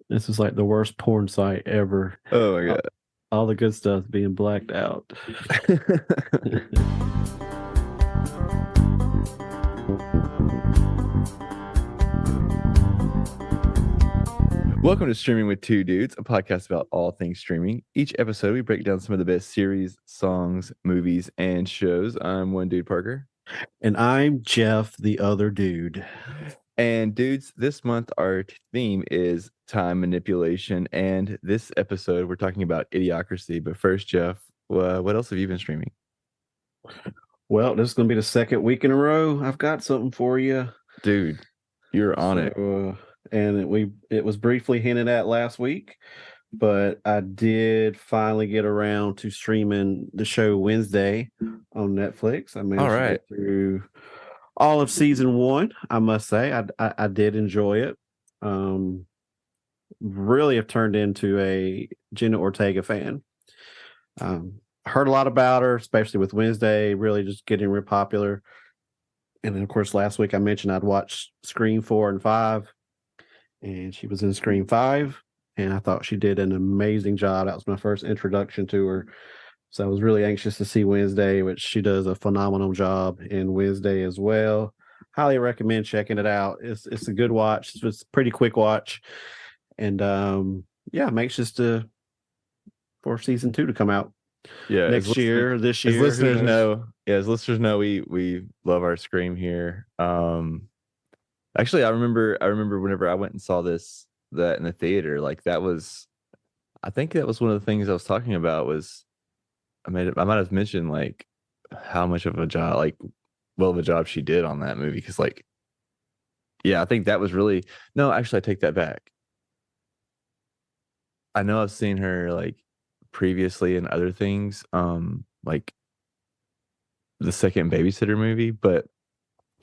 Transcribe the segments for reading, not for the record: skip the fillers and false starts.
This is like the worst porn site ever. Oh my All, God. all the good stuff being blacked out. Welcome to Streaming with Two Dudes, a podcast about all things streaming. Each episode, we break down some of the best series, songs, movies, and shows. I'm one dude, Parker. And I'm Jeff, the other dude. And dudes, this month our theme is time manipulation. And this episode, we're talking about Idiocracy. But first, Jeff, what else have you been streaming? Well, this is going to be the second week in a row. I've got something for you. Dude, you're on it. And it was briefly hinted at last week, but I did finally get around to streaming the show Wednesday on Netflix. I All managed to right. get through all of season one. I must say, I did enjoy it. Um, really have turned into a Jenna Ortega fan. Heard a lot about her, especially with Wednesday, really just getting real popular. And then, of course, last week I mentioned I'd watched Scream 4 and 5, and she was in Scream 5. And I thought she did an amazing job. That was my first introduction to her. So I was really anxious to see Wednesday, which she does a phenomenal job in Wednesday as well. Highly recommend checking it out. It's a good watch. It's a pretty quick watch. And yeah, I'm anxious for season 2 to come out Yeah, next year, this as year. Who listeners knows? know, yeah, as listeners know, we love our Scream here. Actually, I remember whenever I went and saw that in the theater, like I think that was one of the things I was talking about was I might have mentioned like how much of a job, like well of a job she did on that movie. Because like, yeah, I think that was really, no, actually I take that back. I know I've seen her like previously in other things, like the second babysitter movie, but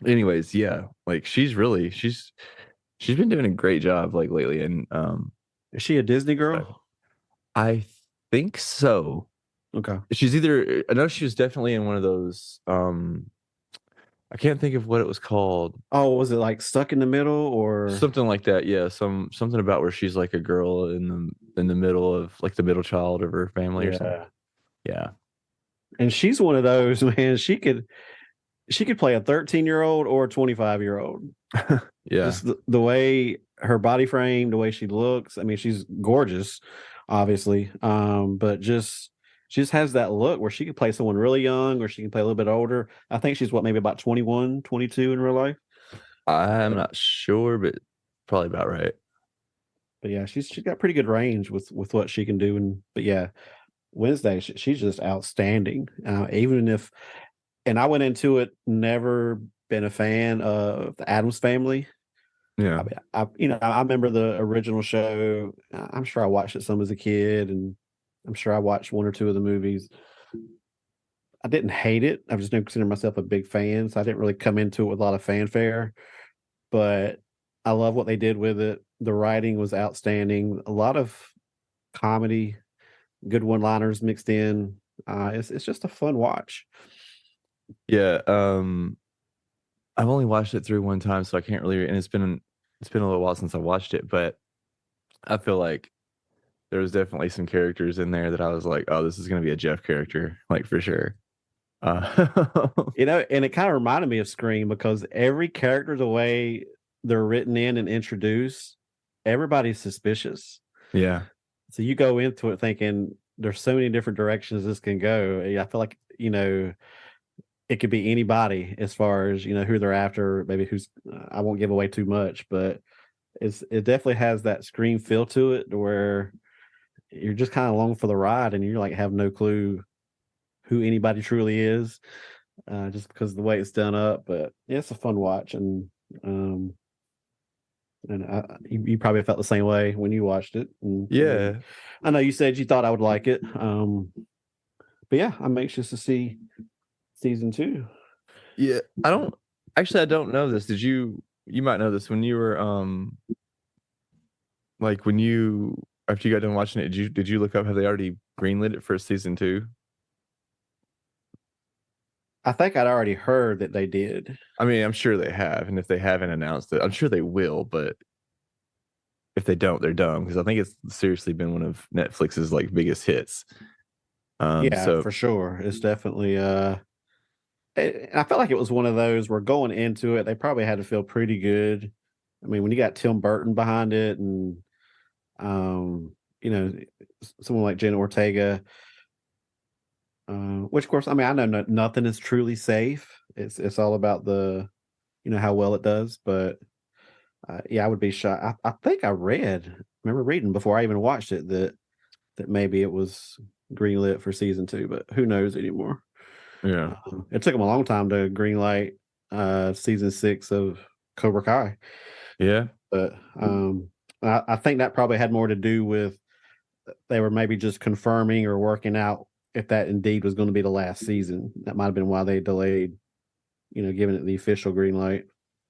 anyways, yeah, like she's been doing a great job like lately. And Is she a Disney girl? I think so. Okay. She's either, I know she was definitely in one of those, I can't think of what it was called. Oh, was it like Stuck in the Middle or? Something like that. Yeah, something about where she's like a girl in the middle of like the middle child of her family or something. Yeah. Yeah. And she's one of those, man. She could play a 13-year-old or a 25-year-old. Yeah. Just the way her body frame, the way she looks. I mean, she's gorgeous, obviously. But just she just has that look where she could play someone really young or she can play a little bit older. I think she's maybe about 21, 22 in real life. I'm But not sure, but probably about right. but yeah, she's got pretty good range with what she can do. But yeah, Wednesday, she's just outstanding. Even if, and I went into it never been a fan of the Adams Family. I Yeah. mean, I remember the original show. I'm sure I watched it some as a kid, and I'm sure I watched one or two of the movies. I didn't hate it. I just didn't consider myself a big fan, so I didn't really come into it with a lot of fanfare. But I love what they did with it. The writing was outstanding. A lot of comedy, good one-liners mixed in. It's just a fun watch. Yeah. I've only watched it through one time, so I can't really, and it's been a little while since I watched it, but I feel like there was definitely some characters in there that I was like, oh, this is gonna be a Jeff character, like for sure. Uh, And it kind of reminded me of Scream because every character, the way they're written in and introduced, everybody's suspicious. yeah. So you go into it thinking there's so many different directions this can go. Yeah, I feel like, it could be anybody as far as, who they're after, maybe who's, I won't give away too much, but it definitely has that Scream feel to it where you're just kind of along for the ride and you're like have no clue who anybody truly is, just because of the way it's done up. But yeah, it's a fun watch, um, you probably felt the same way when you watched it. And Yeah. I know you said you thought I would like it, but yeah, I'm anxious to see season 2. Yeah. I don't know this. You might know this when you were like when you after you got done watching it, did you look up, have they already greenlit it for season two? I think I'd already heard that they did. I mean, I'm sure they have, and if they haven't announced it, I'm sure they will, but if they don't, they're dumb, because I think it's seriously been one of Netflix's like biggest hits. Yeah, So for sure. It's definitely I felt like it was one of those where going into it, they probably had to feel pretty good. I mean, when you got Tim Burton behind it and you know, someone like Jenna Ortega, which of course, I mean, I know nothing is truly safe. It's all about the, how well it does. But yeah, I would be shocked. I think remember reading before I even watched it that maybe it was greenlit for season two, but who knows anymore. yeah, It took them a long time to greenlight season six of Cobra Kai, yeah, but I think that probably had more to do with they were maybe just confirming or working out if that indeed was going to be the last season. That might have been why they delayed, giving it the official green light.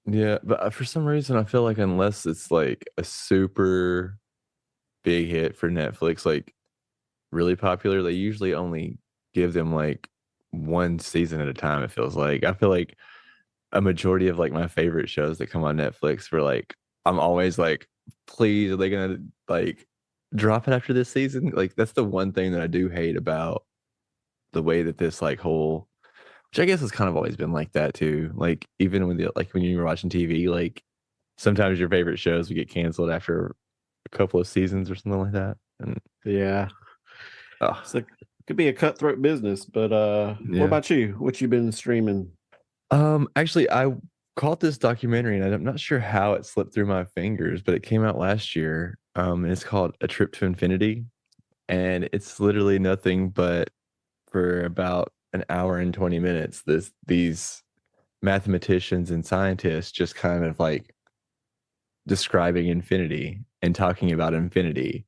yeah. But for some reason, I feel like unless it's like a super big hit for Netflix, like really popular, they usually only give them like one season at a time. It feels like, I feel like a majority of like my favorite shows that come on Netflix were like, I'm always like, please, are they gonna like drop it after this season? Like that's the one thing that I do hate about the way that this like whole, which I guess has kind of always been like that too. Like even when the like when you were watching TV, like sometimes your favorite shows would get canceled after a couple of seasons or something like that. And Yeah, oh so it could be a cutthroat business. But what yeah. about you? What you been streaming? Actually, I caught this documentary and I'm not sure how it slipped through my fingers, but it came out last year. And it's called A Trip to Infinity, and it's literally nothing but for about an hour and 20 minutes, these mathematicians and scientists just kind of like describing infinity and talking about infinity,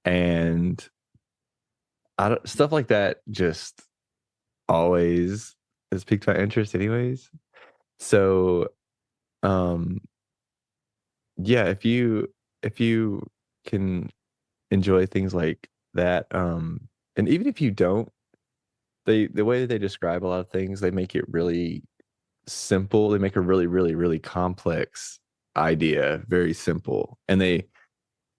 and I don't, stuff like that just always has piqued my interest anyways. So um yeah, if you can enjoy things like that, and even if you don't, the way that they describe a lot of things, they make it really simple. They make a really, really, really complex idea very simple, and they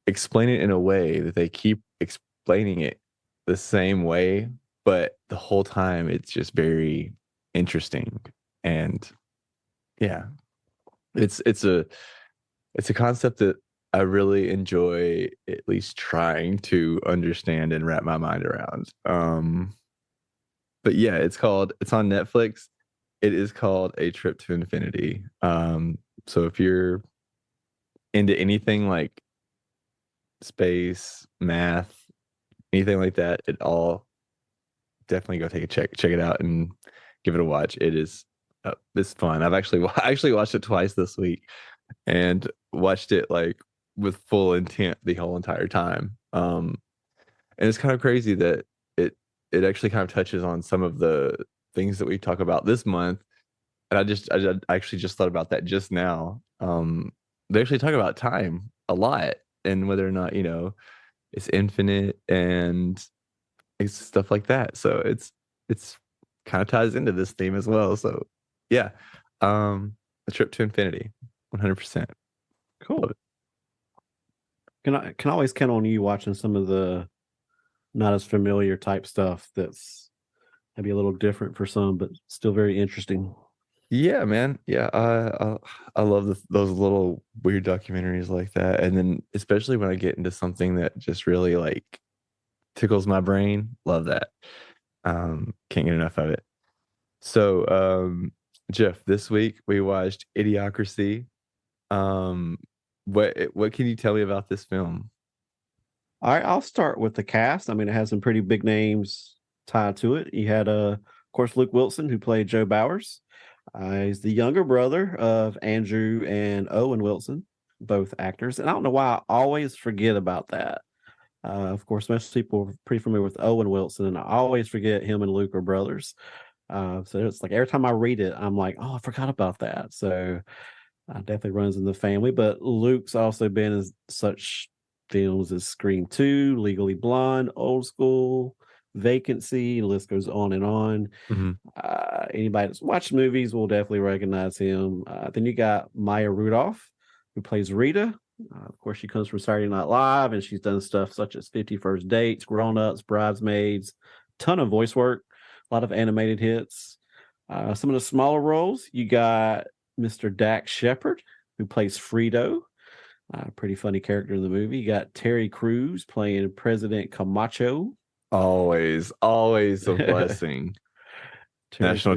explain it in a way that they keep explaining it the same way, but the whole time it's just very interesting. And yeah, it's a concept that I really enjoy at least trying to understand and wrap my mind around. But yeah, it's on Netflix. It is called A Trip to Infinity. So if you're into anything like space, math, anything like that, it all definitely go take a check it out and give it a watch. It's fun. I've actually I actually watched it twice this week and watched it like with full intent the whole entire time. And it's kind of crazy that it it actually kind of touches on some of the things that we talk about this month. And I actually just thought about that just now. They actually talk about time a lot and whether or not, it's infinite and it's stuff like that. So it's kind of ties into this theme as well. So yeah. A Trip to Infinity. 100%. Love Cool. it. Can always count on you watching some of the not as familiar type stuff that's maybe a little different for some, but still very interesting. Yeah, man. Yeah, I love those little weird documentaries like that, and then especially when I get into something that just really like tickles my brain. Love that. Can't get enough of it. So, Jeff, this week we watched Idiocracy. Um, what can you tell me about this film? All right, I'll start with the cast. I mean, it has some pretty big names tied to it. You had, of course, Luke Wilson, who played Joe Bowers. He's the younger brother of Andrew and Owen Wilson, both actors. And I don't know why I always forget about that. Of course, most people are pretty familiar with Owen Wilson, and I always forget him and Luke are brothers. So it's like every time I read it, I'm like, oh, I forgot about that. So definitely runs in the family. But Luke's also been in such films as Scream 2, Legally Blonde, Old School, Vacancy, the list goes on and on. Hmm. Anybody that's watched movies will definitely recognize him. Then you got Maya Rudolph, who plays Rita. Of course, she comes from Saturday Night Live, and she's done stuff such as 50 First Dates, Grown Ups, Bridesmaids, ton of voice work, a lot of animated hits. Some of the smaller roles, you got Mr. Dax Shepard, who plays Frito, pretty funny character in the movie. You got Terry Crews playing President Camacho. Always a blessing. Terry Crews. National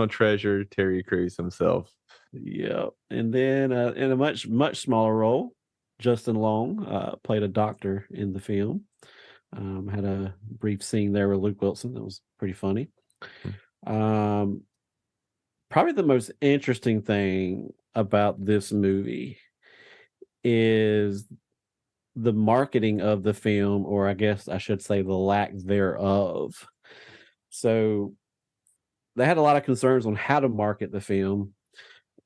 treasure, Terry Crews himself. Yeah, and then in a much smaller role, Justin Long played a doctor in the film. Had a brief scene there with Luke Wilson that was pretty funny. Probably the most interesting thing about this movie is the marketing of the film, or I guess I should say the lack thereof. So they had a lot of concerns on how to market the film.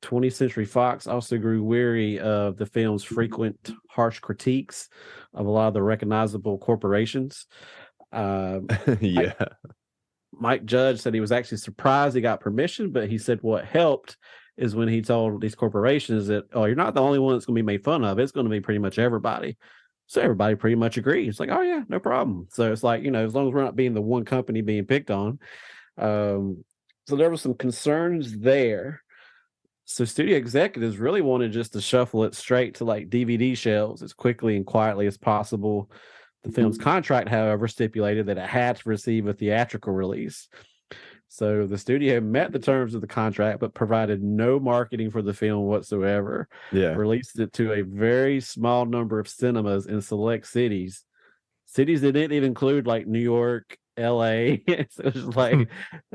20th Century Fox also grew weary of the film's frequent harsh critiques of a lot of the recognizable corporations. Yeah. Mike Judge said he was actually surprised he got permission, but he said what helped is when he told these corporations that, oh, you're not the only one that's going to be made fun of. It's going to be pretty much everybody. So everybody pretty much agrees. It's like, oh, yeah, no problem. So it's like, as long as we're not being the one company being picked on. So there were some concerns there. So studio executives really wanted just to shuffle it straight to like DVD shelves as quickly and quietly as possible. The film's contract, however, stipulated that it had to receive a theatrical release. So the studio met the terms of the contract, but provided no marketing for the film whatsoever. Yeah. Released it to a very small number of cinemas in select cities. Cities that didn't even include like New York, LA. So it was like,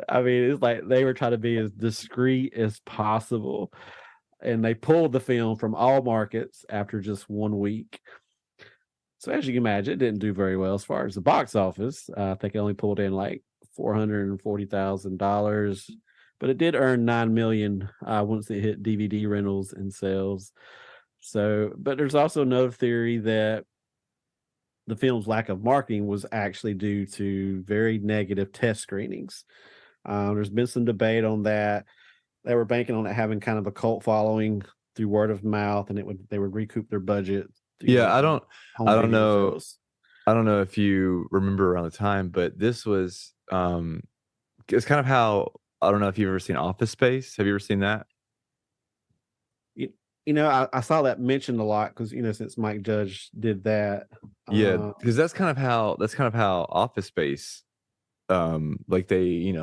it's like they were trying to be as discreet as possible. And they pulled the film from all markets after just 1 week. So as you can imagine, it didn't do very well as far as the box office. I think it only pulled in like $440,000, but it did earn $9 million once it hit DVD rentals and sales. So, but there's also another theory that the film's lack of marketing was actually due to very negative test screenings. There's been some debate on that. They were banking on it having kind of a cult following through word of mouth, and they would recoup their budget. Yeah, I don't know. Sales. I don't know if you remember around the time, but this was it's kind of how, I don't know if you've ever seen Office Space. Have you ever seen that? I saw that mentioned a lot because since Mike Judge did that. Yeah, because that's kind of how Office Space, like they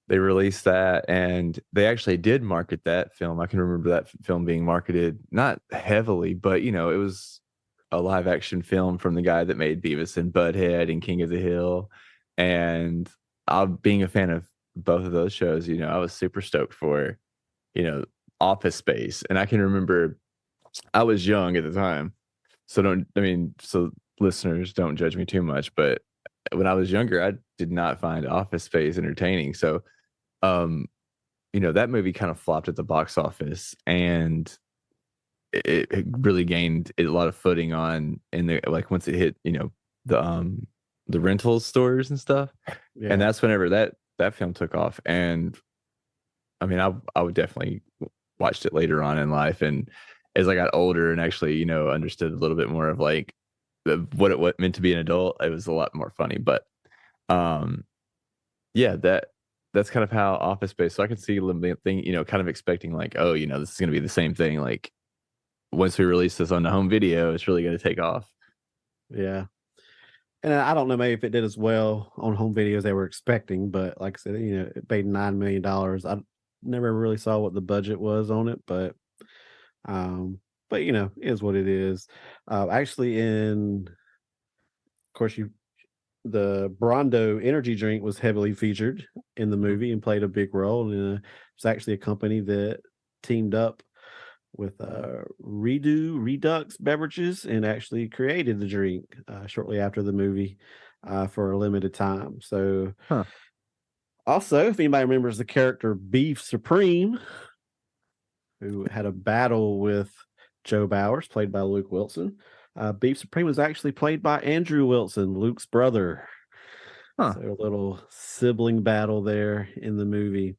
released that, and they actually did market that film. I can remember that film being marketed not heavily, but it was a live action film from the guy that made Beavis and Butthead and King of the Hill. And being a fan of both of those shows, I was super stoked for, Office Space. And I can remember I was young at the time. So listeners, don't judge me too much, but when I was younger, I did not find Office Space entertaining. So, that movie kind of flopped at the box office, and it really gained a lot of footing once it hit, the rental stores and stuff. Yeah. And that's whenever that film took off. And I would definitely watched it later on in life, and as I got older and actually understood a little bit more of like what it meant to be an adult, it was a lot more funny. But yeah, that's kind of how Office Space. So I can see the thing, kind of expecting like, oh, this is going to be the same thing. Like once we release this on the home video, it's really going to take off. Yeah. And I don't know, maybe if it did as well on home video as they were expecting, but like I said, it paid $9 million. I never really saw what the budget was on it, but it is what it is. Actually, of course, the Brondo energy drink was heavily featured in the movie and played a big role. And it's actually a company that teamed up with Redux Beverages and actually created the drink shortly after the movie for a limited time. So, Also, if anybody remembers the character Beef Supreme, who had a battle with Joe Bowers, played by Luke Wilson, Beef Supreme was actually played by Andrew Wilson, Luke's brother. So a little sibling battle there in the movie.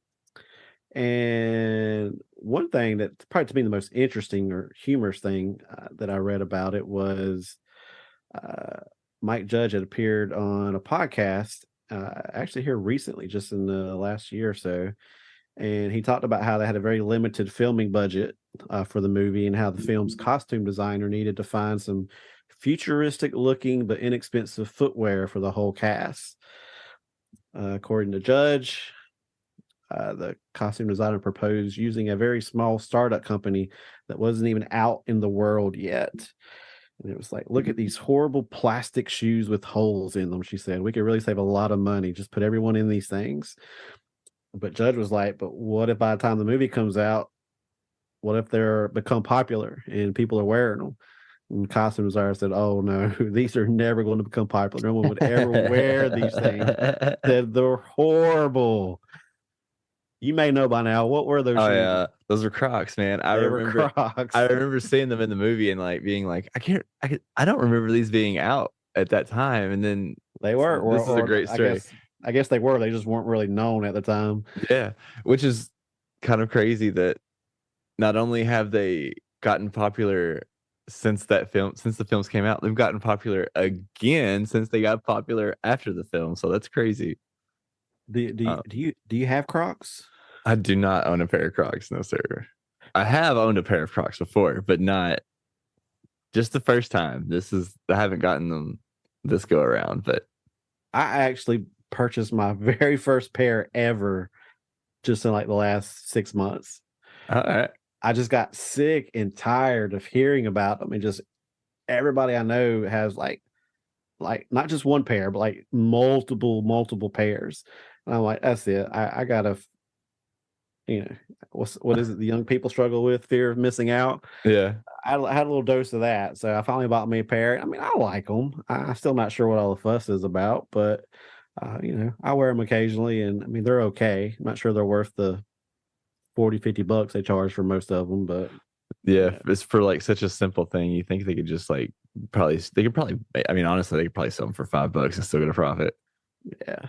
And one thing that probably to me the most interesting or humorous thing that I read about it was uh, Mike Judge had appeared on a podcast actually here recently, just in the last year or so, and he talked about how they had a very limited filming budget for the movie and how the film's costume designer needed to find some futuristic looking but inexpensive footwear for the whole cast. According to Judge, the costume designer proposed using a very small startup company that wasn't even out in the world yet. And it was like, look at these horrible plastic shoes with holes in them. She said, we could really save a lot of money. Just put everyone in these things. But Judge was like, but what if by the time the movie comes out, what if they're become popular and people are wearing them? And costume designer said, oh no, these are never going to become popular. No one would ever wear these things. Said they're horrible. You may know by now. What were those Oh shoes? yeah, those are Crocs, man. They were Crocs. I remember seeing them in the movie and like being like, I don't remember these being out at that time. And then They were, this is a great story. I guess they were. They just weren't really known at the time. Yeah, which is kind of crazy that not only have they gotten popular since the films came out, they've gotten popular again since they got popular after the film. So that's crazy. Do you have Crocs? I do not own a pair of Crocs, no sir. I have owned a pair of Crocs before, but not just the first time. I haven't gotten them this go around, but I actually purchased my very first pair ever just in like the last 6 months. all right. I just got sick and tired of hearing about them, and just everybody I know has like not just one pair, but like multiple pairs. And I'm like, that's it. I gotta, what is it the young people struggle with? Fear of missing out. Yeah. I had a little dose of that, so I finally bought me a pair. I mean, I like them. I'm still not sure what all the fuss is about, but I wear them occasionally, and I mean, they're okay. I'm not sure they're worth the 40-50 bucks they charge for most of them, but Yeah, it's for like such a simple thing. You think they could just like they could probably, I mean, honestly, they could probably sell them for $5 and still get a profit. yeah.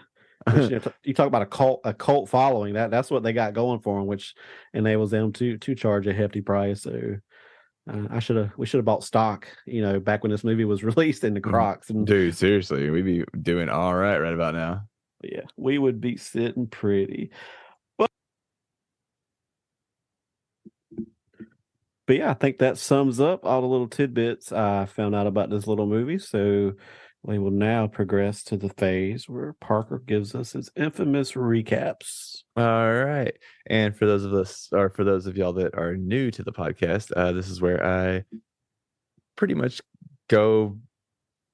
Which, you talk about a cult following, that's what they got going for them, which enables them to charge a hefty price. So we should have bought stock, back when this movie was released in the Crocs. And dude, seriously, we'd be doing all right about now. yeah, we would be sitting pretty. But yeah, I think that sums up all the little tidbits I found out about this little movie. So we will now progress to the phase where Parker gives us his infamous recaps. All right. And for those of y'all that are new to the podcast, this is where I pretty much go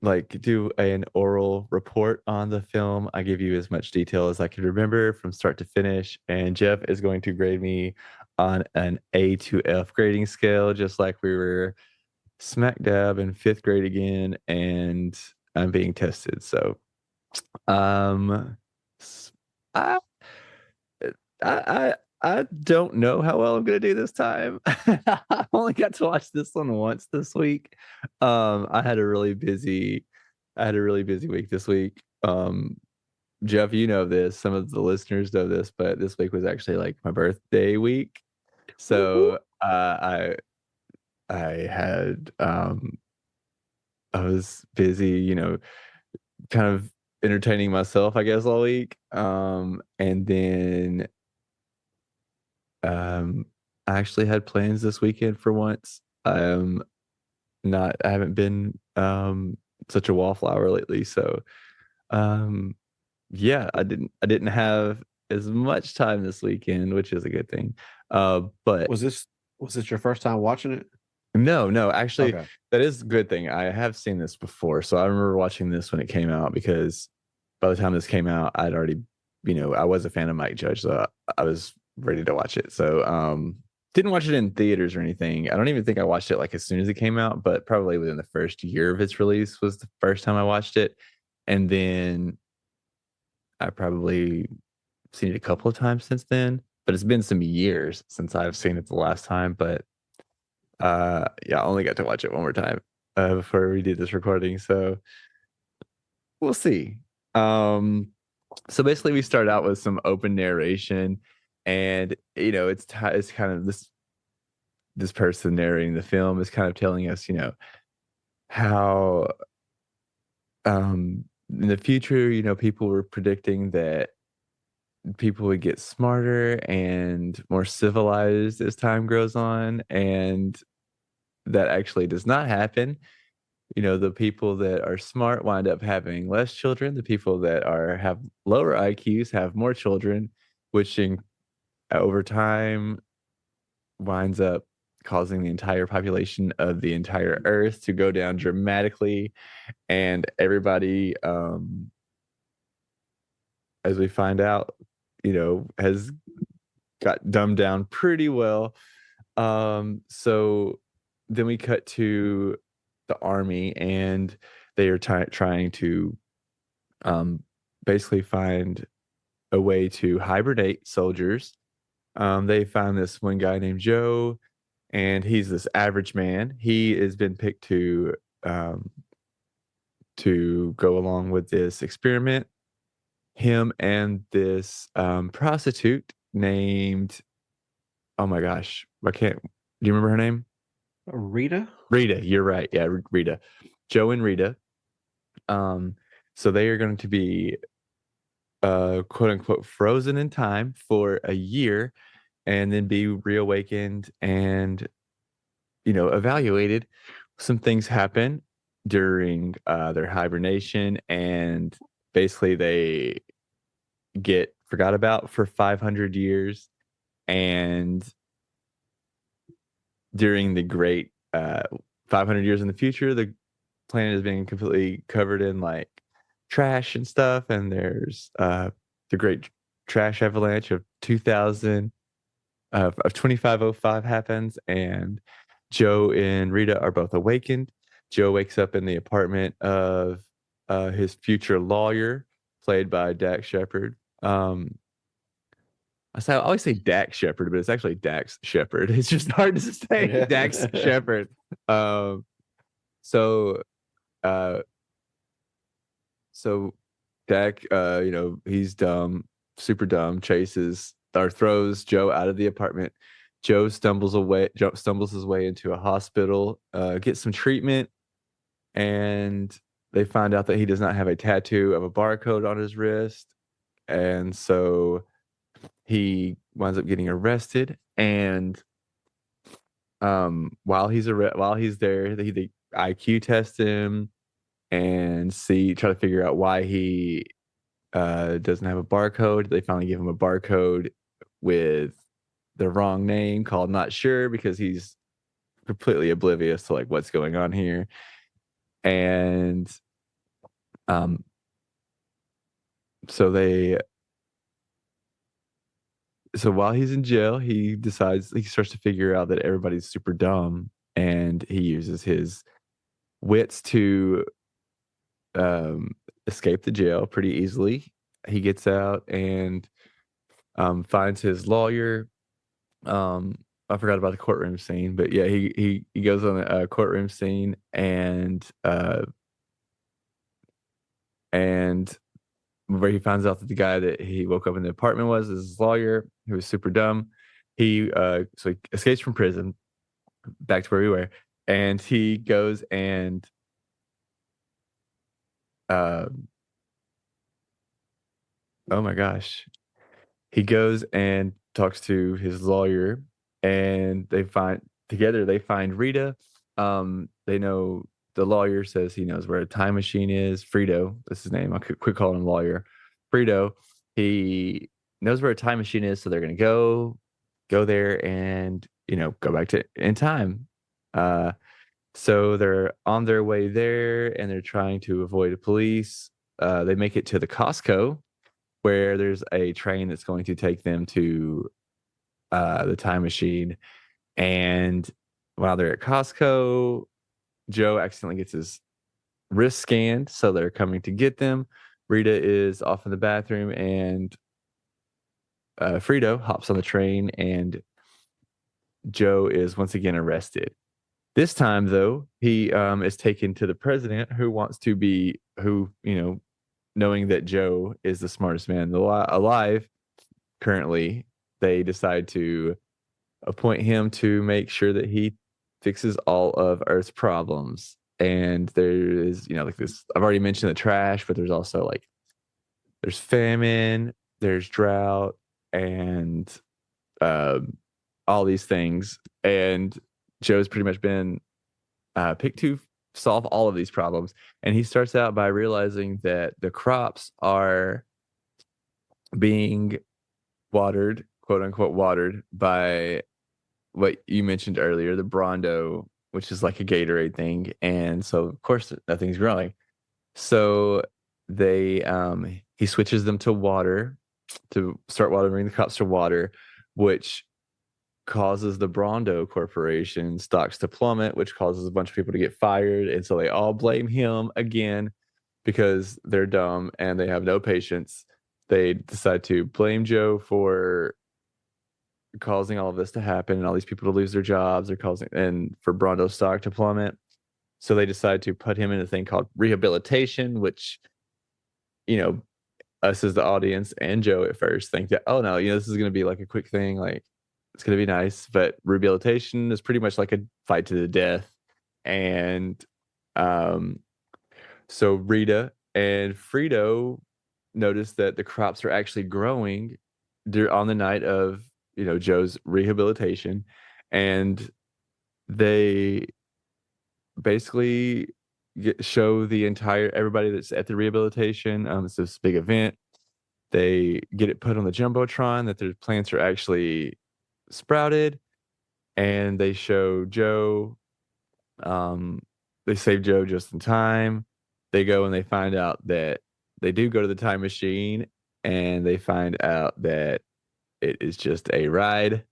like do an oral report on the film. I give you as much detail as I can remember from start to finish. And Jeff is going to grade me on an A to F grading scale, just like we were smack dab in fifth grade again, and I'm being tested. So, I I don't know how well I'm gonna do this time. I only got to watch this one once this week. I had a really busy week this week. Jeff, you know this. Some of the listeners know this, but this week was actually like my birthday week. So I had I was busy, kind of entertaining myself, I guess, all week. And then I actually had plans this weekend for once. I haven't been such a wallflower lately, so yeah, I didn't have as much time this weekend, which is a good thing. But Was this your first time watching it? no, actually, Okay. that is a good thing. I have seen this before, so I remember watching this when it came out because by the time this came out, I'd already, I was a fan of Mike Judge, so I was ready to watch it. So, didn't watch it in theaters or anything. I don't even think I watched it like as soon as it came out, but probably within the first year of its release was the first time I watched it, and then I probably seen it a couple of times since then. But it's been some years since I've seen it the last time. But yeah, I only got to watch it one more time before we did this recording, so we'll see. So basically we start out with some open narration, And it's kind of this person narrating the film is kind of telling us, how in the future, people were predicting that people would get smarter and more civilized as time grows on, and that actually does not happen. The people that are smart wind up having less children. The people that have lower IQs have more children, which over time winds up causing the entire population of the entire earth to go down dramatically. And everybody, as we find out, has got dumbed down pretty well. So then we cut to the army, and they are trying to um, basically find a way to hibernate soldiers. They found this one guy named Joe, and he's this average man. He has been picked um, to go along with this experiment. Him and this prostitute named, oh my gosh, I can't. Do you remember her name? Rita. Rita. You're right. Yeah, Rita. Joe and Rita. So they are going to be quote unquote frozen in time for a year, and then be reawakened and evaluated. Some things happen during their hibernation, and basically they get forgot about for 500 years. And during the great 500 years in the future, the planet is being completely covered in like trash and stuff, and there's the great trash avalanche of 2000 of 2505 happens, and Joe and Rita are both awakened. Joe wakes up in the apartment of his future lawyer, played by Dax Shepard. I always say Dax Shepard, but it's actually Dax Shepard. It's just hard to say. Dax Shepard. Um, so, uh, so Dak, he's dumb, super dumb, chases or throws Joe out of the apartment. Joe stumbles his way into a hospital, gets some treatment, and they find out that he does not have a tattoo of a barcode on his wrist. And so he winds up getting arrested. And while he's there, they IQ test him and try to figure out why he doesn't have a barcode. They finally give him a barcode with the wrong name, called Not Sure, because he's completely oblivious to like what's going on here. And um so while he's in jail, he starts to figure out that everybody's super dumb, and he uses his wits to um escape the jail pretty easily. He gets out and finds his lawyer. I forgot about the courtroom scene, but yeah, he goes on a courtroom scene, and where he finds out that the guy that he woke up in the apartment was his lawyer, who was super dumb. He escapes from prison, back to where we were, and he goes and uh, oh my gosh, he goes and talks to his lawyer, and they find Rita. They know the lawyer says he knows where a time machine is. Frito, that's his name. I could quit calling him lawyer. Frito, he knows where a time machine is, so they're gonna go there and go back to in time. So they're on their way there, and they're trying to avoid the police. They make it to the Costco, where there's a train that's going to take them to the time machine. And while they're at Costco, Joe accidentally gets his wrist scanned, so they're coming to get them. Rita is off in the bathroom, and Frito hops on the train, and Joe is once again arrested. This time, though, he is taken to the president, knowing that Joe is the smartest man alive currently, they decide to appoint him to make sure that he fixes all of Earth's problems. And there is, like this, I've already mentioned the trash, but there's also like there's famine, there's drought, and um, all these things. And Joe's pretty much been picked to solve all of these problems. And he starts out by realizing that the crops are being watered, quote unquote, watered by what you mentioned earlier, the Brondo, which is like a Gatorade thing. And so, of course, nothing's growing. So he switches them to water to start watering the crops to water, which causes the Brondo Corporation stocks to plummet, which causes a bunch of people to get fired. And so they all blame him again because they're dumb and they have no patience. They decide to blame Joe for causing all of this to happen and all these people to lose their jobs. They're causing and for Brondo stock to plummet. So they decide to put him in a thing called rehabilitation, which, us as the audience and Joe at first think that, oh no, this is going to be like a quick thing. Like it's going to be nice. But rehabilitation is pretty much like a fight to the death. And um, so Rita and Frito notice that the crops are actually growing on the night of, Joe's rehabilitation. And they basically show the entire everybody that's at the rehabilitation. It's this big event. They get it put on the jumbotron that their plants are actually sprouted, and they show Joe. They save Joe just in time. They go and they find out that they do go to the time machine, and they find out that it is just a ride,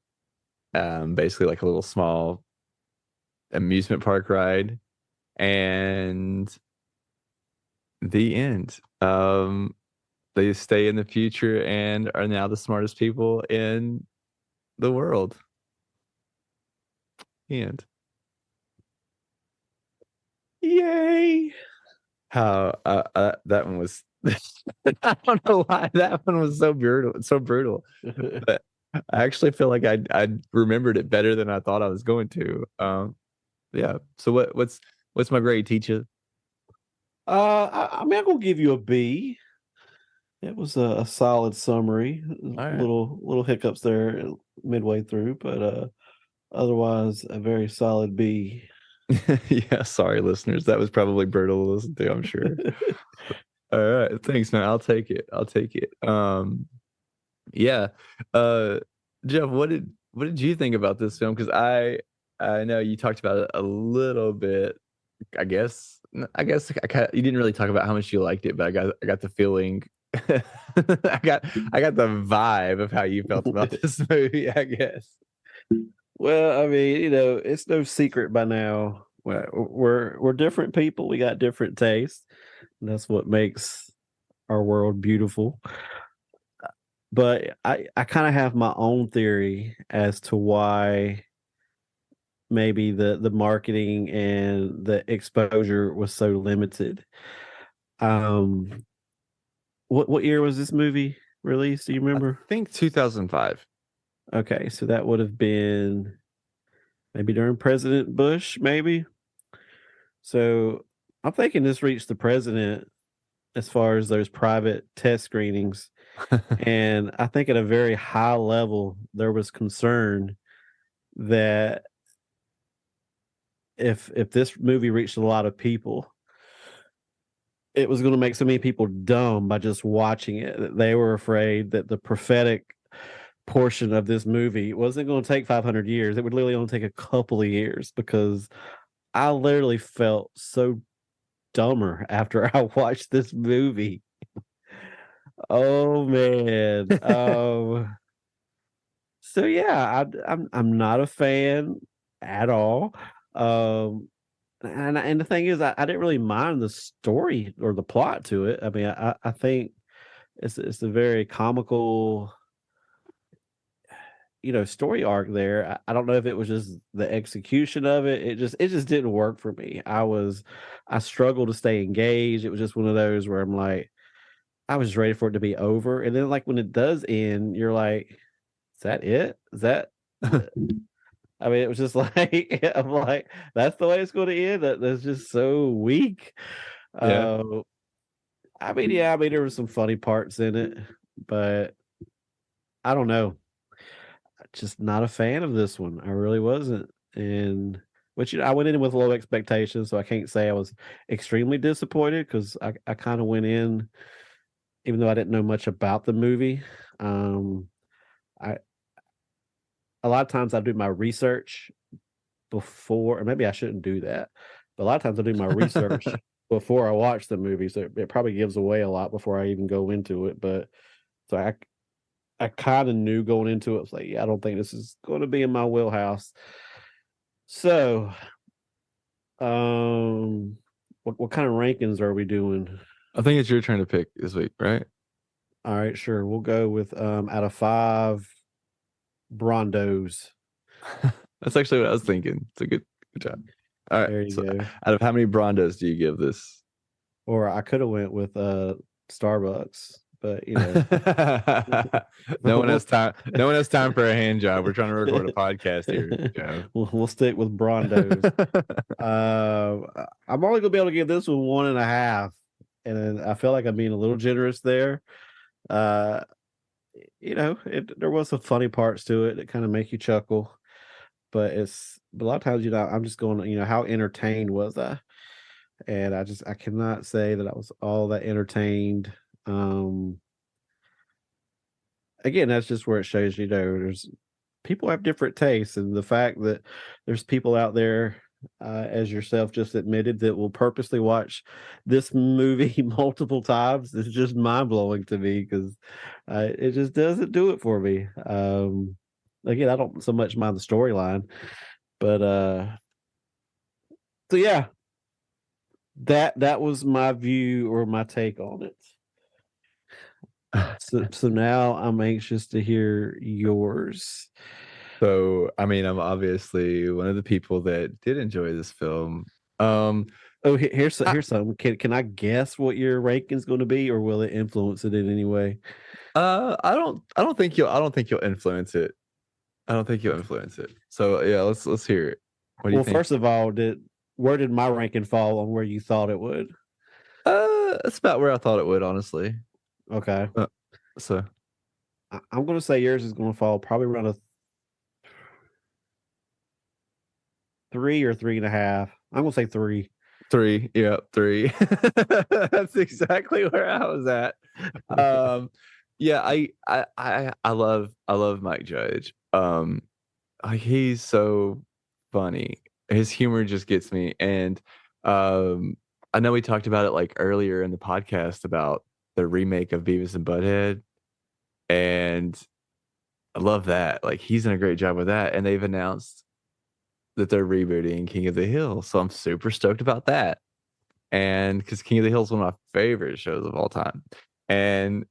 basically like a little small amusement park ride, and the end. They stay in the future and are now the smartest people in the world. And Yay! how that one was. I don't know why that one was so brutal. So brutal, but I actually feel like I remembered it better than I thought I was going to. Yeah. So what's my grade, teacher? I'm gonna give you a B. It was a solid summary. All right. Little hiccups there midway through, but otherwise a very solid B. Yeah. Sorry, listeners. That was probably brutal to listen to, I'm sure. All right. Thanks, man. I'll take it. I'll take it. Yeah. Uh, Jeff, what did you think about this film? Because I know you talked about it a little bit. You didn't really talk about how much you liked it, but I got the feeling. I got the vibe of how you felt about this movie, I guess. Well, I mean, it's no secret by now. We're different people. We got different tastes. And that's what makes our world beautiful. But I kind of have my own theory as to why maybe the marketing and the exposure was so limited. Um, what year was this movie released? Do you I remember? think 2005. Okay, so that would have been maybe during President Bush, maybe. So I'm thinking this reached the president as far as those private test screenings. And I think at a very high level, there was concern that if this movie reached a lot of people, it was going to make so many people dumb by just watching it that they were afraid that the prophetic portion of this movie wasn't going to take 500 years. It would literally only take a couple of years because I literally felt so dumber after I watched this movie. Oh man. So yeah, I'm not a fan at all. And the thing is, I didn't really mind the story or the plot to it. I mean, I think it's a very comical, story arc there. I don't know if it was just the execution of it. It just didn't work for me. I struggled to stay engaged. It was just one of those where I'm like, I was ready for it to be over, and then like when it does end, you're like, is that it? Is that I mean, it was just like I'm like, that's the way it's going to end. That's just so weak. Yeah. Uh, I mean, yeah, I mean, there were some funny parts in it, but I don't know. Just not a fan of this one. I really wasn't. And which I went in with low expectations, so I can't say I was extremely disappointed because I kind of went in, even though I didn't know much about the movie. Um, I a lot of times I do my research before, or maybe I shouldn't do that. But a lot of times I do my research before I watch the movie, so it probably gives away a lot before I even go into it. But so I kind of knew going into it, I was like, yeah, I don't think this is going to be in my wheelhouse. So, what kind of rankings are we doing? I think it's your turn to pick this week, right? All right, sure. We'll go with out of 5 Brondos. That's actually what I was thinking. It's a good job. All right. There you So go. out of how many Brondos do you give this? Or I could have went with Starbucks, but No one has time. No one has time for a hand job. We're trying to record a podcast here, Joe. we'll stick with Brondos. I'm only gonna be able to give this one 1.5, and I feel like I'm being a little generous there. Uh, there was some funny parts to it that kind of make you chuckle, but a lot of times, I'm just going, how entertained was I? And I cannot say that I was all that entertained. Um, Again, that's just where it shows, there's people have different tastes, and the fact that there's people out there, as yourself just admitted, that will purposely watch this movie multiple times is just mind blowing to me because it just doesn't do it for me. Again, I don't so much mind the storyline, but so yeah, that was my view or my take on it. So now I'm anxious to hear yours. So, I mean, I'm obviously one of the people that did enjoy this film. Oh, I, here's something. Can I guess what your ranking's going to be, or will it influence it in any way? I don't think you'll influence it. I don't think you'll influence it. So yeah, let's hear it. What do you Well, think? first of all, where did my ranking fall on where you thought it would? That's about where I thought it would, honestly. Okay, Uh, so I'm going to say yours is going to fall probably around a 3 or 3.5. I'm going to say 3. three, yeah, three. That's exactly where I was at. Um, yeah, I love Mike Judge. Like he's so funny. His humor just gets me. And I know we talked about it like earlier in the podcast about the remake of Beavis and Butthead. And I love that. Like he's done a great job with that. And they've announced that they're rebooting King of the Hill. So I'm super stoked about that. And because King of the Hill is one of my favorite shows of all time. And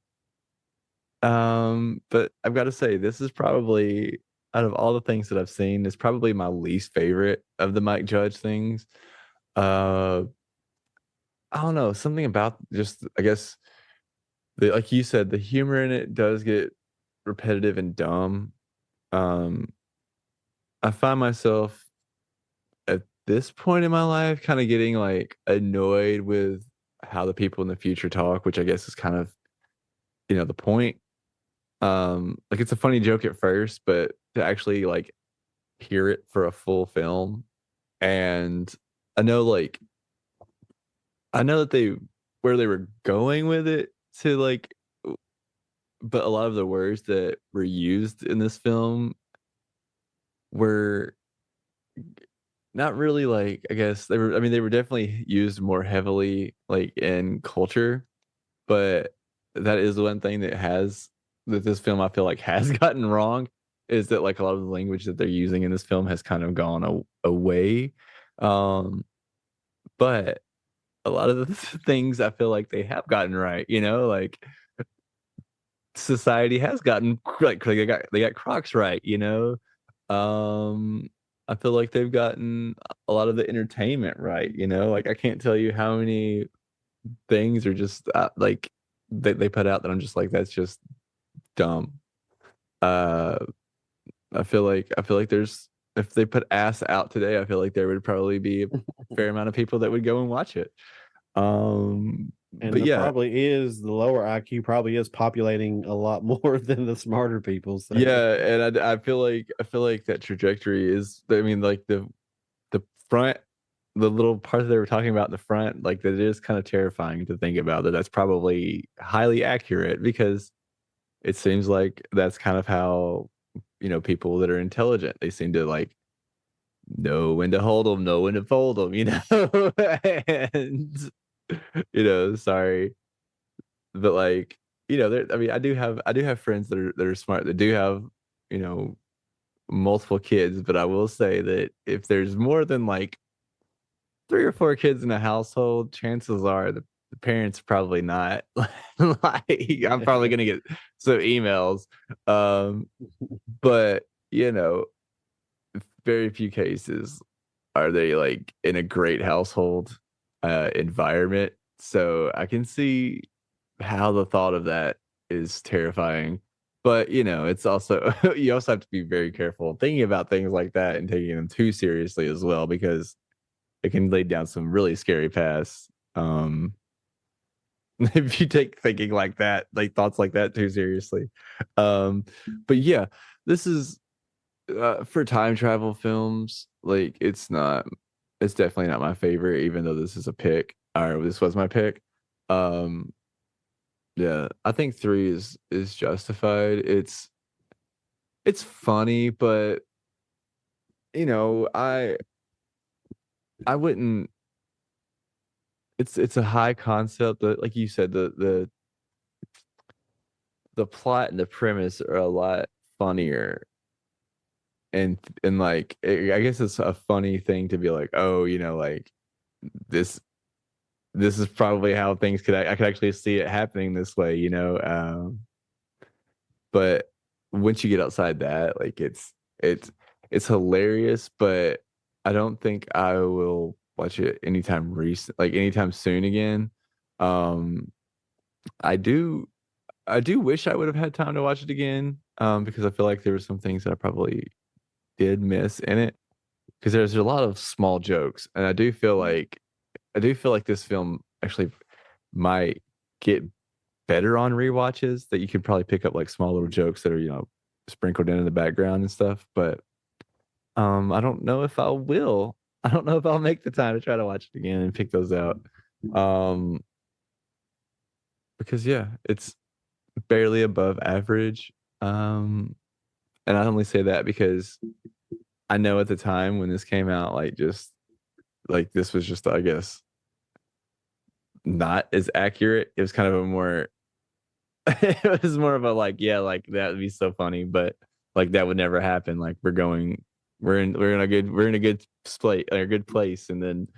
but I've got to say, this is probably out of all the things that I've seen, is probably my least favorite of the Mike Judge things. Uh, I don't know, something about just, I guess, like you said, the humor in it does get repetitive and dumb. Um, I find myself at this point in my life kind of getting like annoyed with how the people in the future talk, which I guess is kind of, the point. Like it's a funny joke at first, but to actually like hear it for a full film, and I know like I know that they where they were going with it to like, but a lot of the words that were used in this film were not really like, I guess they were, I mean they were definitely used more heavily like in culture, but that is the one thing that this film I feel like has gotten wrong, is that like a lot of the language that they're using in this film has kind of gone away. Um, but a lot of the things I feel like they have gotten right, like society has gotten like they got Crocs right, I feel like they've gotten a lot of the entertainment right, like I can't tell you how many things are just like they put out that I'm just like, that's just dumb. Uh, I feel like there's if they put ass out today, I feel like there would probably be a fair amount of people that would go and watch it. And But there yeah, probably is the lower IQ probably is populating a lot more than the smarter people. So yeah, and I feel like that trajectory is. I mean, like the front, the little part that they were talking about in the front, like that is kind of terrifying to think about. That's probably highly accurate because it seems like that's kind of how people that are intelligent, they seem to like know when to hold them, know when to fold them, and sorry, but like I mean, I do have friends that are smart, that do have you know multiple kids, but I will say that if there's more than like 3 or 4 kids in a household, chances are the parents probably not. Like, I'm probably gonna get some emails, um, but very few cases are they like in a great household environment. So I can see how the thought of that is terrifying. But it's also you also have to be very careful thinking about things like that and taking them too seriously as well, because it can lead down some really scary paths. If you take thinking like that, like thoughts like that too seriously. Um, but yeah, this is for time travel films, like it's definitely not my favorite, even though this is a pick, or this was my pick. Um, yeah, I think three is justified. It's funny, but you know, I I wouldn't. It's a high concept that, like you said, the plot and the premise are a lot funnier, and like I guess it's a funny thing to be like, oh, like this this is probably how things I could actually see it happening this way, but once you get outside that, like it's hilarious, but I don't think I will watch it anytime soon again. um I do I do wish I would have had time to watch it again, because I feel like there were some things that I probably did miss in it, because there's a lot of small jokes, and I do feel like this film actually might get better on rewatches, that you could probably pick up like small little jokes that are, sprinkled in the background and stuff. But I don't know if I will. I don't know if I'll make the time to try to watch it again and pick those out. Um, because yeah, it's barely above average. And I only say that because I know at the time when this came out, like just like this was just, I guess, not as accurate. It was kind of a more it was more of a like, yeah, like that would be so funny, but like that would never happen. Like we're in a good split or a good place, and then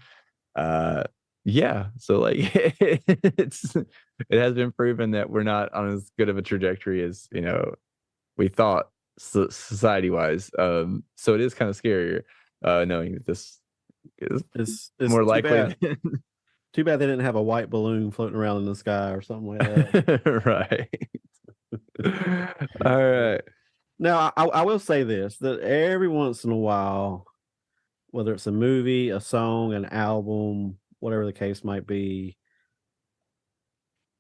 uh yeah, so like it has been proven that we're not on as good of a trajectory as we thought, society wise. So it is kind of scarier, knowing that this is it's more too likely bad. than Too bad they didn't have a white balloon floating around in the sky or something like that. right. All right. Now, I will say this, that every once in a while, whether it's a movie, a song, an album, whatever the case might be,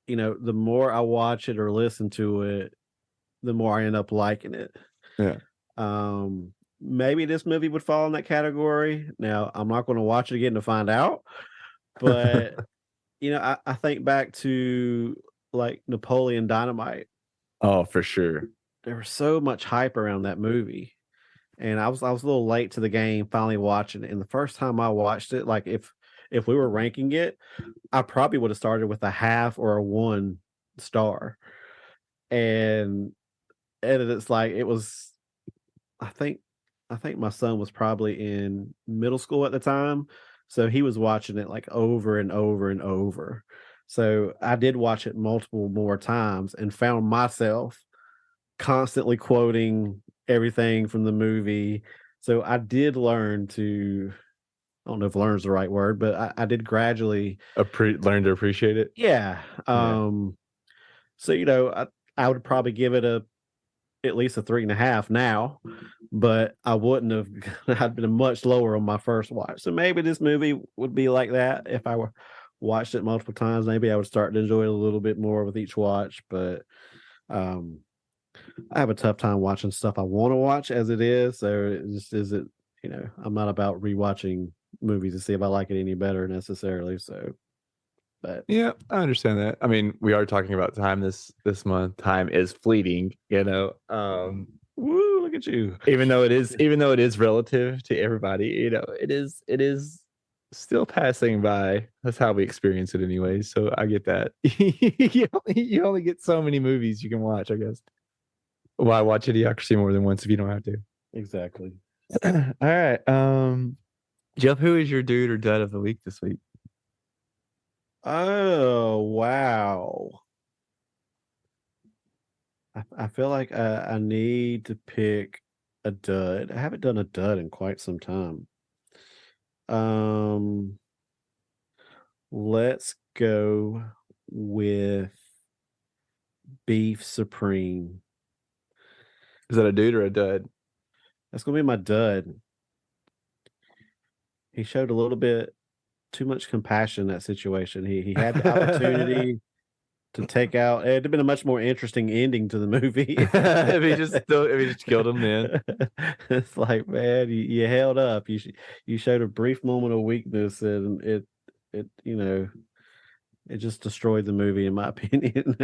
the more I watch it or listen to it, the more I end up liking it. Yeah. Maybe this movie would fall in that category. Now, I'm not going to watch it again to find out, but I think back to like Napoleon Dynamite. Oh, for sure. There was so much hype around that movie, and I was a little late to the game finally watching it. And the first time I watched it, like if we were ranking it, I probably would have started with a half or a 1 star. And it's like it was I think I think my son was probably in middle school at the time, so he was watching it like over and over and over. So I did watch it multiple more times and found myself constantly quoting everything from the movie. So I did learn to, I don't know if learn is the right word, but I did gradually, Learn to appreciate it. yeah. Yeah. So I would probably give it a at least a 3.5 now, but I wouldn't have. I'd been much lower on my first watch. So maybe this movie would be like that if I were watched it multiple times. Maybe I would start to enjoy it a little bit more with each watch. But um, I have a tough time watching stuff I want to watch as it is. So it just isn't. I'm not about rewatching movies to see if I like it any better necessarily. So, but Yeah, I understand that. I mean, we are talking about time this month. Time is fleeting, you know. woo, look at you. Even though it is relative to everybody, you know, it is still passing by. That's how we experience it anyway. So I get that. You only get so many movies you can watch, I guess. Why watch Idiocracy more than once if you don't have to? Exactly. All right. Jeff, who is your dude or dud of the week this week? Oh wow. I feel like I need to pick a dud. I haven't done a dud in quite some time. Um, let's go with Beef Supreme. Is that a dude or a dud? That's gonna be my dud. He showed a little bit too much compassion in that situation. He had the opportunity to take out. It'd have been a much more interesting ending to the movie. If he just killed him then. It's like, man, you held up. You showed a brief moment of weakness, and it it just destroyed the movie, in my opinion.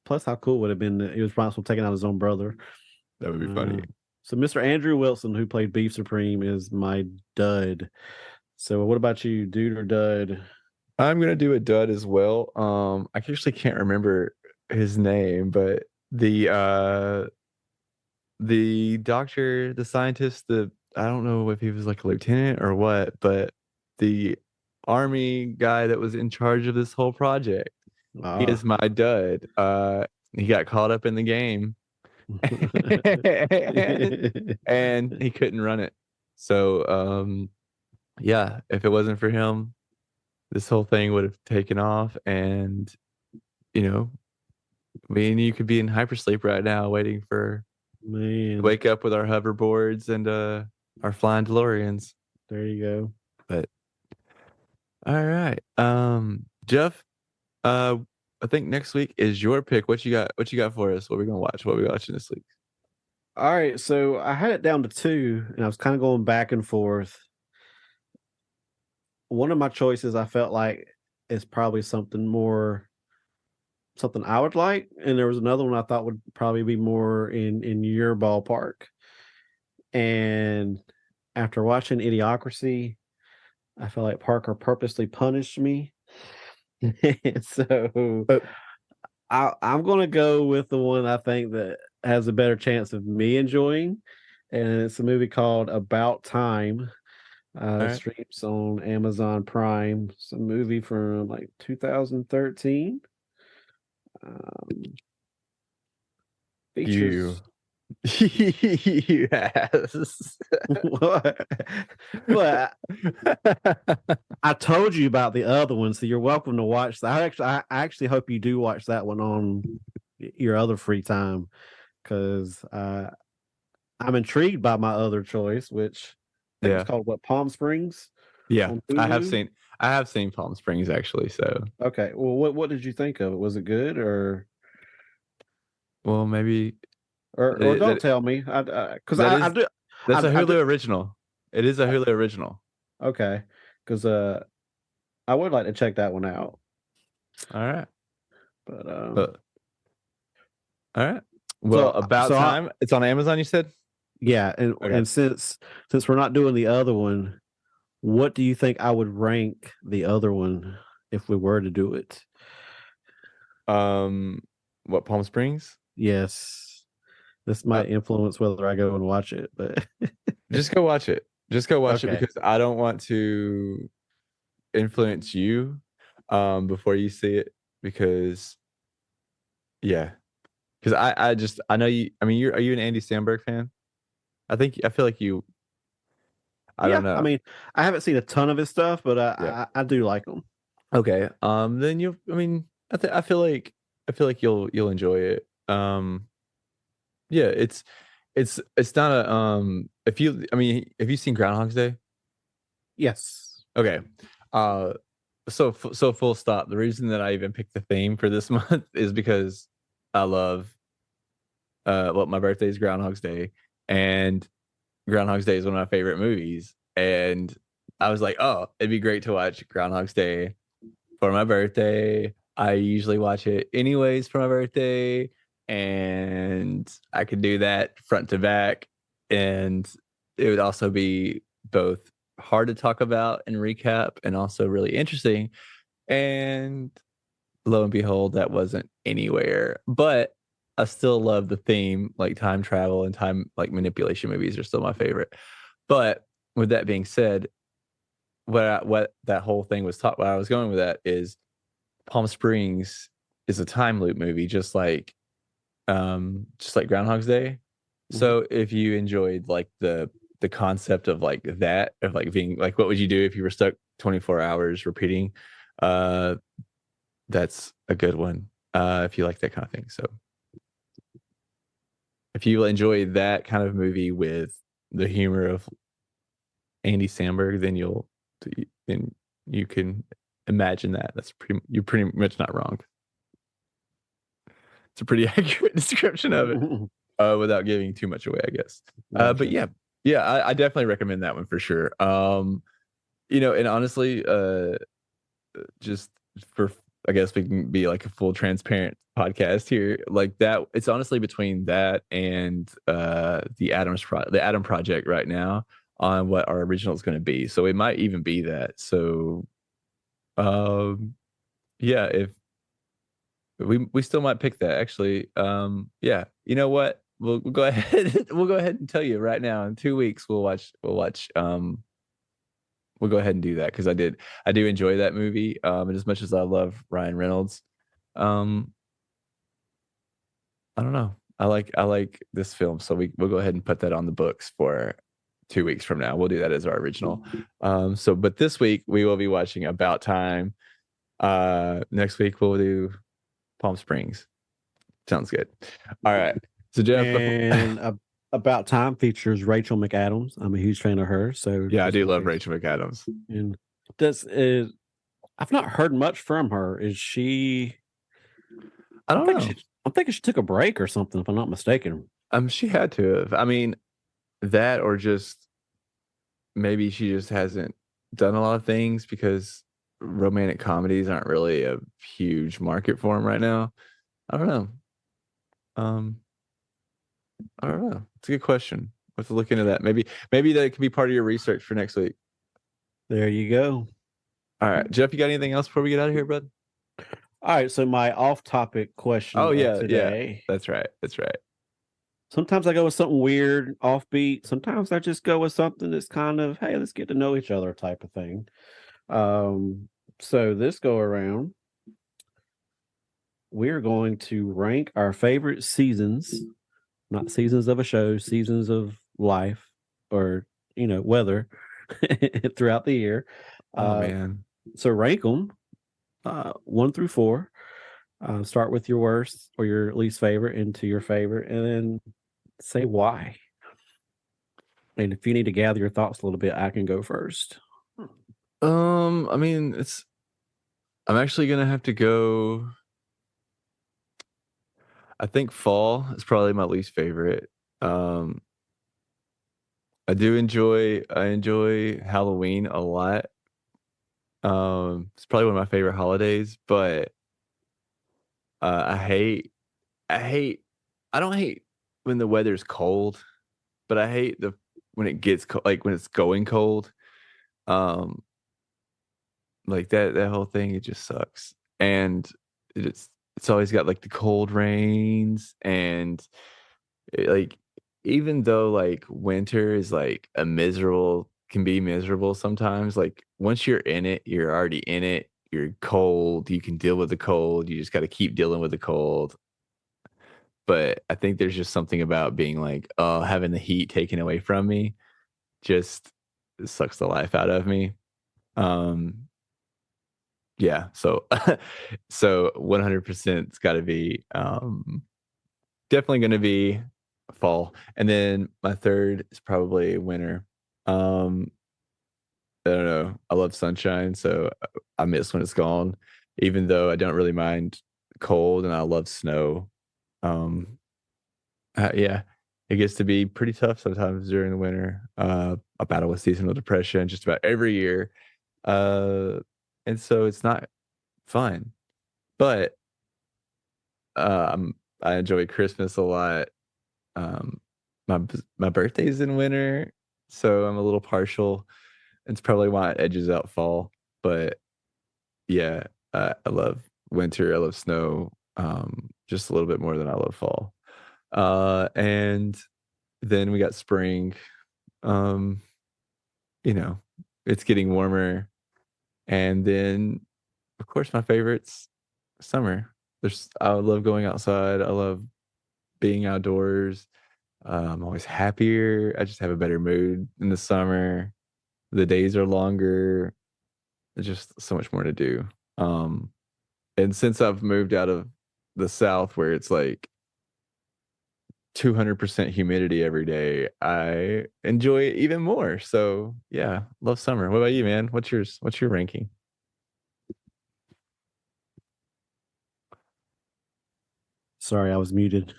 Plus, how cool would it have been that he was responsible for taking out his own brother? That would be funny. So, Mr. Andrew Wilson, who played Beef Supreme, is my dud. So, what about you, dude or dud? I'm gonna do a dud as well. I actually can't remember his name, but the doctor, the scientist, the I don't know if he was like a lieutenant or what, but the army guy that was in charge of this whole project, he Ah. is my dud. He got caught up in the game and he couldn't run it. So yeah, if it wasn't for him, this whole thing would have taken off, and you know, me and you could be in hypersleep right now waiting for Man, wake up with our hoverboards and our flying DeLoreans. there you go. But all right. Jeff, I think next week is your pick. What you got for us? What are we gonna watch? What are we watching this week? All right, so I had it down to two, and I was kind of going back and forth. One of my choices I felt like is probably something I would like, and there was another one I thought would probably be more in your ballpark. And after watching Idiocracy, I feel like Parker purposely punished me. So Uh, I'm going to go with the one I think that has a better chance of me enjoying, and it's a movie called About Time. all right. Streams on Amazon Prime. It's a movie from like 2013. Um, You features. yes. But I told you about the other one, so you're welcome to watch that. I actually hope you do watch that one on your other free time, because I'm intrigued by my other choice, which I think it's Yeah. called what, Palm Springs Yeah. on I have Hulu. seen I have seen Palm Springs actually, so Okay, well, what did you think of it? Was it good, well maybe or don't that tell me? Because that I is do that's a I do Hulu original. It is a Hulu original. okay, because I would like to check that one out, All right. but But all right. Well, so about so I, time. It's on Amazon, you said? yeah, and Okay. since we're not doing the other one, what do you think I would rank the other one if we were to do it? Um, what Palm Springs? Yes, this Uh, might influence whether I go and watch it, but just go watch it. Just go watch it okay. because I don't want to influence you before you see it because yeah. Because I know you I mean are you an Andy Samberg fan? I feel like you I Yeah, don't I know. mean, I haven't seen a ton of his stuff, but Yeah. I do like him. Okay. Then you I mean I feel like you'll enjoy it. Yeah, it's not a if you I mean, have you seen Groundhog's Day? Yes. Okay. Uh so full stop. The reason that I even picked the theme for this month is because I love well, my birthday is Groundhog's Day, and Groundhog's Day is one of my favorite movies. And I was like, oh, it'd be great to watch Groundhog's Day for my birthday. I usually watch it anyways for my birthday, and I could do that front to back. And it would also be both hard to talk about and recap, and also really interesting. And lo and behold, that wasn't anywhere. But I still love the theme, like time travel and time like manipulation movies are still my favorite. But with that being said, what that whole thing was taught, where I was going with that is Palm Springs is a time loop movie, just like Groundhog's Day. Mhm. So if you enjoyed like the concept of like that, of like being like what would you do if you were stuck 24 hours repeating, uh that's a good one. If you like that kind of thing. So if you enjoy that kind of movie with the humor of Andy Samberg, then you can imagine that. You're pretty much not wrong. It's a pretty accurate description of it, without giving too much away, I guess. But Gotcha. yeah, yeah, I definitely recommend that one for sure. And honestly, just for I guess we can be like a full transparent podcast here. Like that, it's honestly between that and the Adam Project right now on what our original is going to be. So it might even be that. So um, yeah, if we still might pick that actually. Yeah, you know what? We'll go ahead. We'll go ahead and tell you right now. In 2 weeks, we'll watch. We'll go ahead and do that because I do enjoy that movie. And as much as I love Ryan Reynolds, um, I don't know. I like this film, so we'll go ahead and put that on the books for 2 weeks from now. We'll do that as our original. But this week we will be watching About Time. Next week we'll do Palm Springs. Sounds good. All right. So Jeff, And About Time features Rachel McAdams. I'm a huge fan of her. So yeah, I just do in love case. Rachel McAdams. And does I've not heard much from her. Is she? I don't know. I'm thinking she took a break or something. If I'm not mistaken. She had to have. I mean, that or just maybe she just hasn't done a lot of things because romantic comedies aren't really a huge market for them right now. I don't know. Um, I don't know. It's a good question. We'll have to look into that. Maybe that could be part of your research for next week. There you go. All right, Jeff, you got anything else before we get out of here, bud? All right. So my off-topic Oh question of yeah, yeah. today. That's right. That's right. Sometimes I go with something weird, offbeat. Sometimes I just go with something that's kind of, hey, let's get to know each other type of thing. Um, so this go around, we're going to rank our favorite seasons, not seasons of a show, seasons of life or, weather throughout the year. Oh Uh, man. so rank them 1 through 4. Start with your worst or your least favorite into your favorite, and then say why. And if you need to gather your thoughts a little bit, I can go first. I mean, I'm actually gonna have to go. I think fall is probably my least favorite. Um, I enjoy Halloween a lot. It's probably one of my favorite holidays, but I hate I hate I don't hate when the weather's cold, but I hate the when it gets like when it's going cold. Um, like that whole thing it just sucks. And it's it's always got like the cold rains and like even though like winter is like a miserable can be miserable sometimes, like once you're in it, you're already in it. You're cold, you can deal with the cold, you just got to keep dealing with the cold. But I think there's just something about being like, oh, having the heat taken away from me just sucks the life out of me. Um, yeah, so so 100% it's got to be definitely going to be fall. And then my third is probably winter. Um, I don't know. I love sunshine, so I miss when it's gone, even though I don't really mind cold and I love snow. Um, yeah, it gets to be pretty tough sometimes during the winter. I battle with seasonal depression just about every year. Uh, and so it's not fun. But I enjoy Christmas a lot. Um, my birthday's in winter, so I'm a little partial. It's probably why it edges out fall. But yeah, I love winter. I love snow. Just a little bit more than I love fall. And then we got spring. Um, you know, it's getting warmer, and then of course my favorites, summer. I love going outside. I love being outdoors. I'm always happier. I just have a better mood in the summer. The days are longer. There's just so much more to do. Um, and since I've moved out of the South where it's like 200% humidity every day, I enjoy it even more. So yeah, love summer. What about you, man? What's yours? What's your ranking? Sorry, I was muted.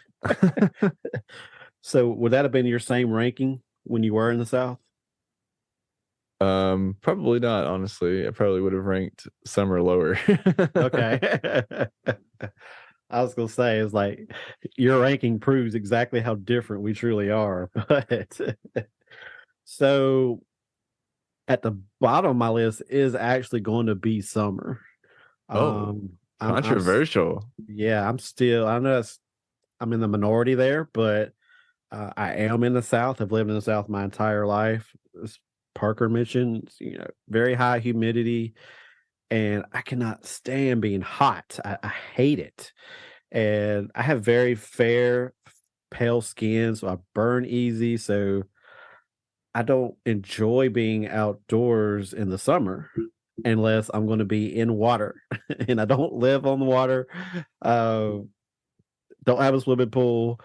So would that have been your same ranking when you were in the South? Probably not, honestly. I probably would have ranked summer lower. Okay. I was gonna say it's like your ranking proves exactly how different we truly are. But so at the bottom of my list is actually going to be summer. Oh, Um, I'm controversial. yeah, I'm still. I know I'm in the minority there, but I am in the South. I've lived in the South my entire life. As Parker mentioned, very high humidity, and I cannot stand being hot. I hate it, and I have very fair, pale skin, so I burn easy. So I don't enjoy being outdoors in the summer unless I'm going to be in water, and I don't live on the water. Uh, don't have a swimming pool,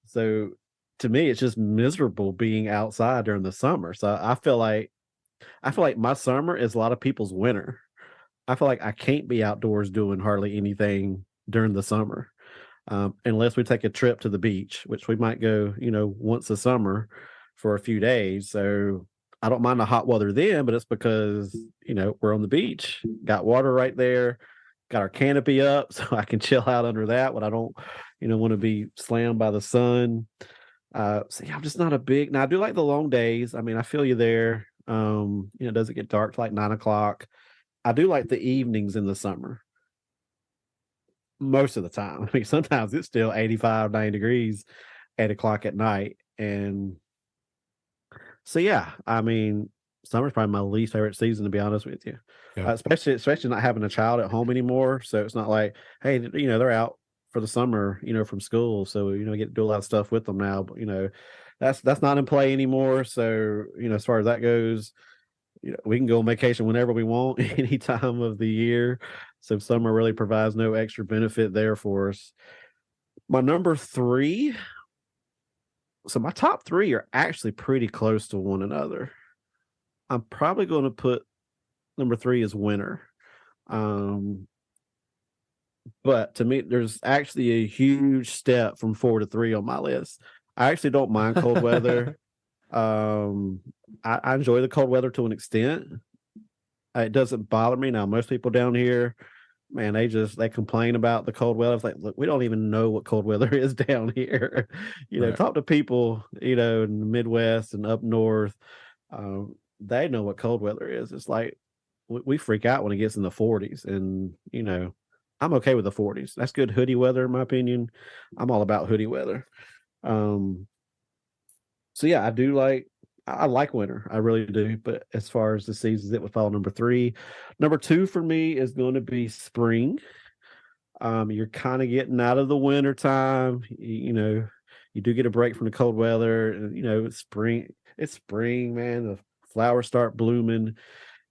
so to me, it's just miserable being outside during the summer. So I feel like my summer is a lot of people's winter. I feel like I can't be outdoors doing hardly anything during the summer, unless we take a trip to the beach, which we might go, once a summer for a few days. So I don't mind the hot weather then, but it's because we're on the beach, got water right there, got our canopy up, so I can chill out under that when I don't, want to be slammed by the sun. So yeah, I'm just not a big. Now I do like the long days. I mean, I feel you there. It doesn't get dark till like 9 o'clock. I do like the evenings in the summer most of the time. I mean, sometimes it's still 85, 90 degrees, 8 o'clock at night. And so yeah, I mean, summer's probably my least favorite season to be honest with you. Yeah. Especially not having a child at home anymore. So it's not like, hey, they're out for the summer, from school. So, I get to do a lot of stuff with them now. But that's not in play anymore. So, as far as that goes, we can go on vacation whenever we want, any time of the year. So summer really provides no extra benefit there for us. My number three. So my top three are actually pretty close to one another. I'm probably going to put number three as winter. Um, but to me, there's actually a huge step from four to three on my list. I actually don't mind cold weather. Um, I enjoy the cold weather to an extent. It doesn't bother me. Now, most people down here, man, they complain about the cold weather. It's like, look, we don't even know what cold weather is down here. Right. Talk to people, in the Midwest and up north. They know what cold weather is. It's like we freak out when it gets in the 40s, and I'm okay with the 40s. That's good hoodie weather, in my opinion. I'm all about hoodie weather. Um, so yeah, I like winter. I really do. But as far as the seasons, it would fall number three. Number two for me is going to be spring. You're kind of getting out of the winter time. You do get a break from the cold weather. And, it's spring. It's spring, man. The flowers start blooming.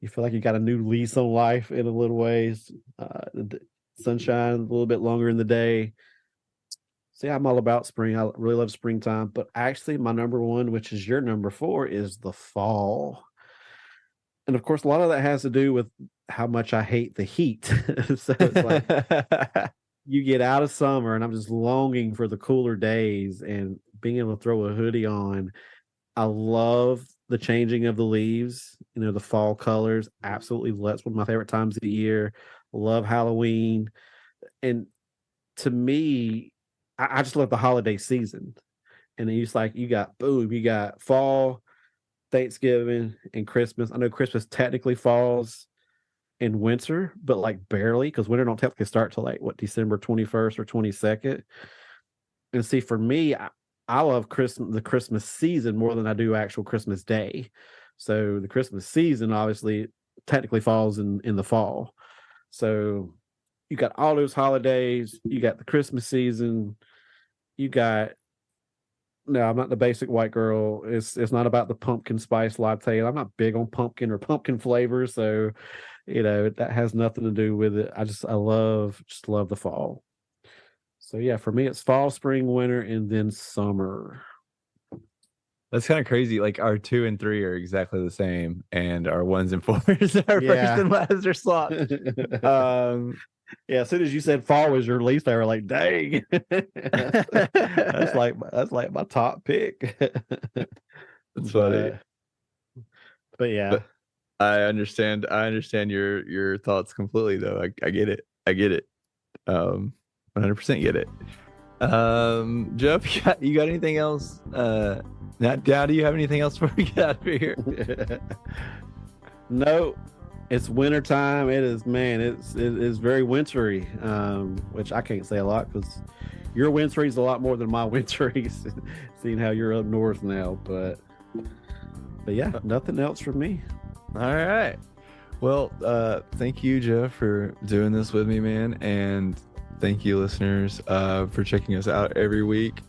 You feel like you got a new lease on life in a little ways. The sunshine a little bit longer in the day. See, I'm all about spring. I really love springtime, but actually, my number one, which is your number four, is the fall. And of course, a lot of that has to do with how much I hate the heat. So it's like you get out of summer, and I'm just longing for the cooler days and being able to throw a hoodie on. I love the changing of the leaves, the fall colors. Absolutely, that's one of my favorite times of the year. Love Halloween. And to me, I just love the holiday season. And then you got boom, you got fall, Thanksgiving, and Christmas. I know Christmas technically falls in winter, but like barely, because winter don't technically start till like December 21st or 22nd. And see, for me, I love the Christmas season more than I do actual Christmas Day. So the Christmas season obviously technically falls in the fall. So you got all those holidays, you got the Christmas season, you got no, I'm not the basic white girl. It's not about the pumpkin spice latte. I'm not big on pumpkin or pumpkin flavors, so that has nothing to do with it. I love the fall. So yeah, for me it's fall, spring, winter, and then summer. That's kind of crazy. Like our 2 and 3 are exactly the same, and our 1s and 4s are Yeah. first and last are swapped. Yeah, as soon as you said fall was your least, I were like, dang. that's like my top pick. That's funny. But yeah. But I understand your thoughts completely though. I get it. 100% get it. Jeff, you got anything else? Now, do you have anything else before we get out of here? No, it's winter time. It is, man. It's very wintry, which I can't say a lot because your wintry is a lot more than my wintry. Seeing how you're up north now, but yeah, nothing else from me. All right. Well, thank you, Jeff, for doing this with me, man, and thank you, listeners, for checking us out every week.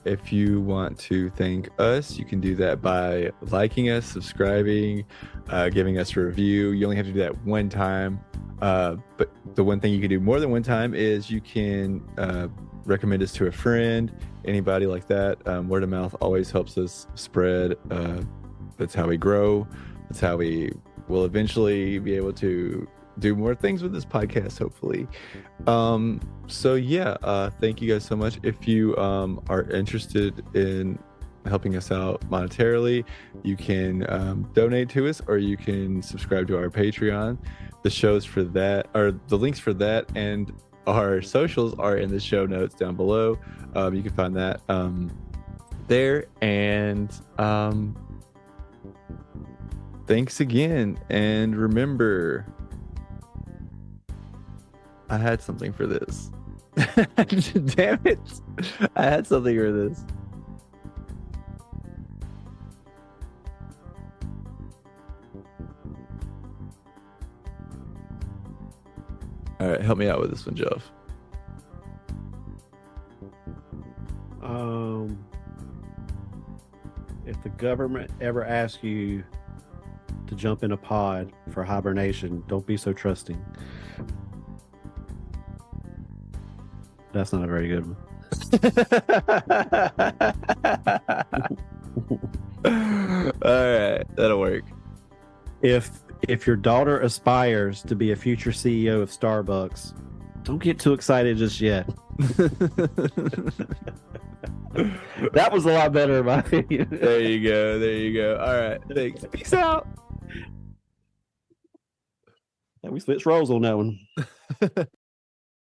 If you want to thank us, you can do that by liking us, subscribing, giving us a review. You only have to do that one time. But the one thing you can do more than one time is you can recommend us to a friend, anybody like that. Word of mouth always helps us spread. That's how we grow. That's how we will eventually be able to do more things with this podcast, hopefully. So yeah, thank you guys so much. If you are interested in helping us out monetarily, you can donate to us, or you can subscribe to our Patreon. The shows for that, or the links for that, and our socials are in the show notes down below. You can find that there. And thanks again, and remember, I had something for this. Damn it. I had something for this. All right, help me out with this one, Jeff. If the government ever asks you to jump in a pod for hibernation, don't be so trusting. That's not a very good one. All right, that'll work. If your daughter aspires to be a future CEO of Starbucks, don't get too excited just yet. That was a lot better in my opinion. There you go. All right, thanks. Peace out. We switched roles on that one.